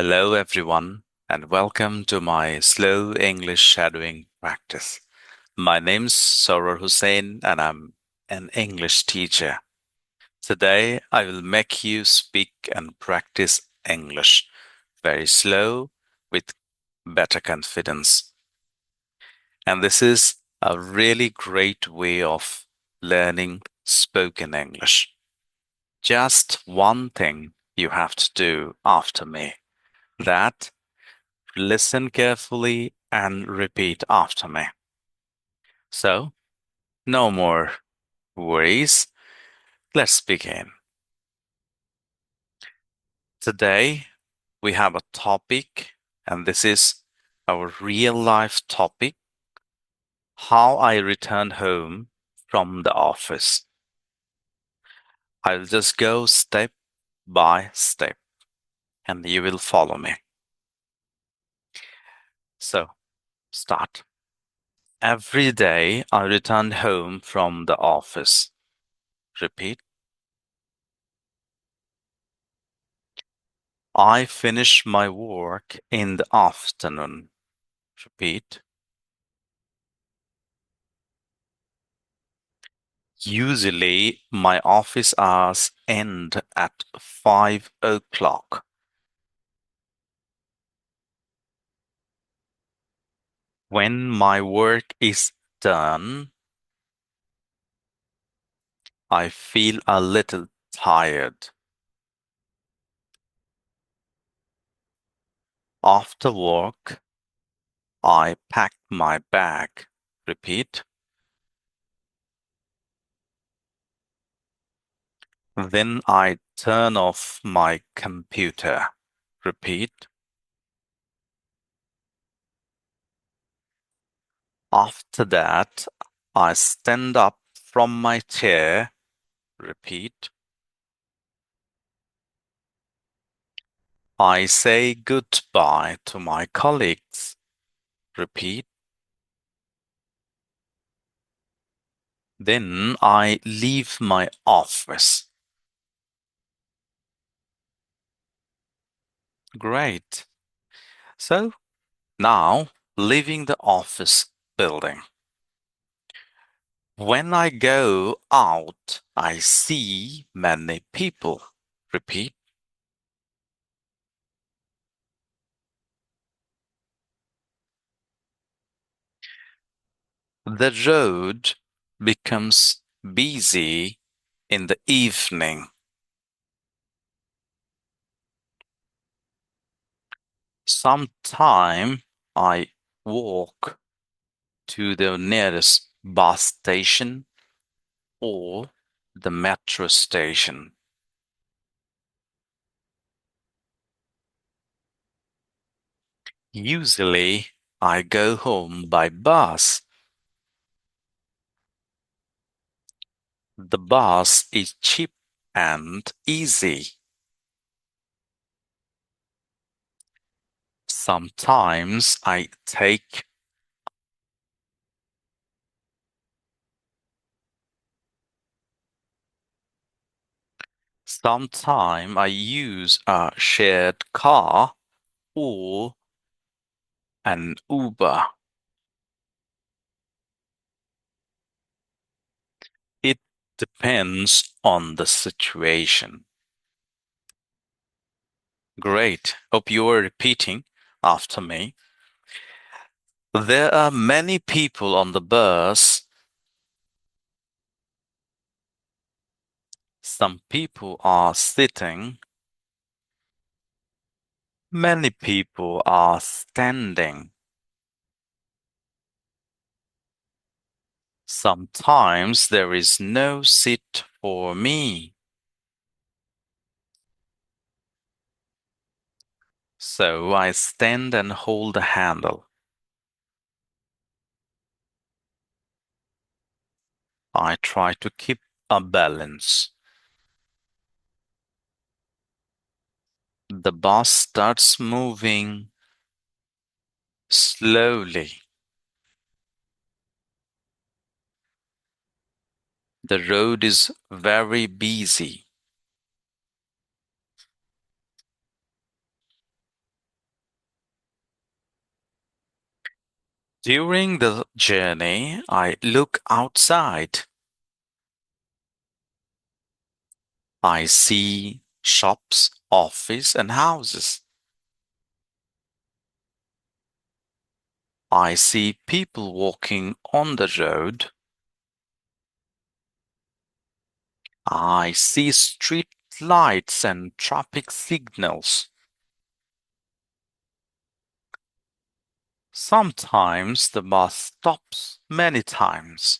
Hello, everyone, and welcome to my slow English shadowing practice. My name's Soror Hussein, and I'm an English teacher. Today, I will make you speak and practice English very slow with better confidence. And this is a really great way of learning spoken English. Just one thing you have to do after me. That Listen carefully and repeat after me. So, no more worries. Let's begin. Today, we have a topic, and this is our real life topic: how I return home from the office. I'll just go step by step, and you will follow me. So, start. Every day I return home from the office. Repeat. I finish my work in the afternoon. Repeat. Usually, my office hours end at 5 o'clock. When my work is done, I feel a little tired. After work, I pack my bag. Repeat. Then I turn off my computer. Repeat. After that, I stand up from my chair. Repeat. I say goodbye to my colleagues. Repeat. Then I leave my office. Great. So now leaving the office building. When I go out, I see many people. Repeat. The road becomes busy in the evening. Sometime I walk to the nearest bus station or the metro station. Usually, I go home by bus. The bus is cheap and easy. Sometimes I take Sometime I use a shared car or an Uber. It depends on the situation. Great. Hope you are repeating after me. There are many people on the bus. Some people are sitting. Many people are standing. Sometimes there is no seat for me. So I stand and hold the handle. I try to keep a balance. The bus starts moving slowly. The road is very busy. During the journey, I look outside. I see shops, office, and houses. I see people walking on the road. I see street lights and traffic signals. Sometimes the bus stops many times.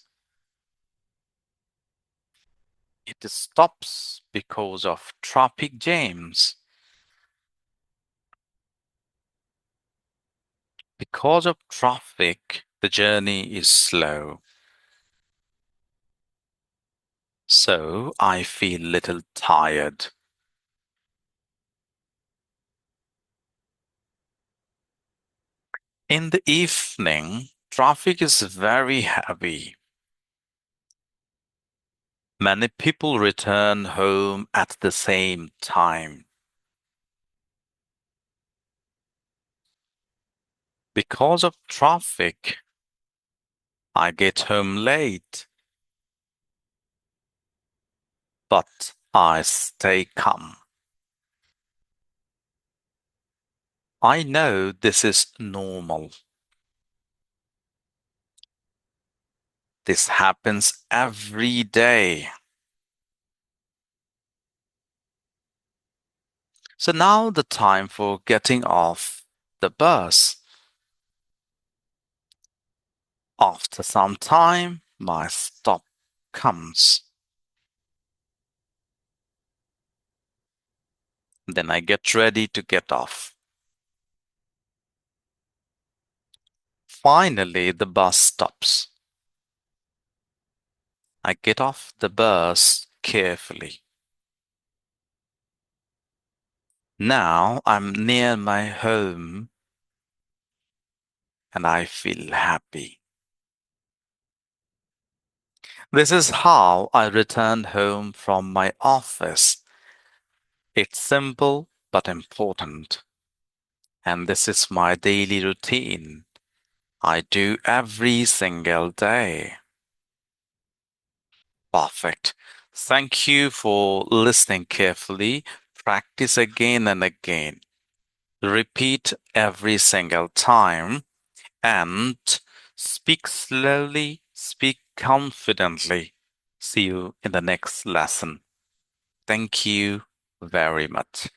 It stops because of traffic jams. Because of traffic, the journey is slow. So I feel little tired. In the evening, traffic is very heavy. Many people return home at the same time. Because of traffic, I get home late, but I stay calm. I know this is normal. This happens every day. So now the time for getting off the bus. After some time, my stop comes. Then I get ready to get off. Finally, the bus stops. I get off the bus carefully. Now I'm near my home and I feel happy. This is how I returned home from my office. It's simple but important. And this is my daily routine. I do every single day. Perfect. Thank you for listening carefully. Practice again and again. Repeat every single time and speak slowly, speak confidently. See you in the next lesson. Thank you very much.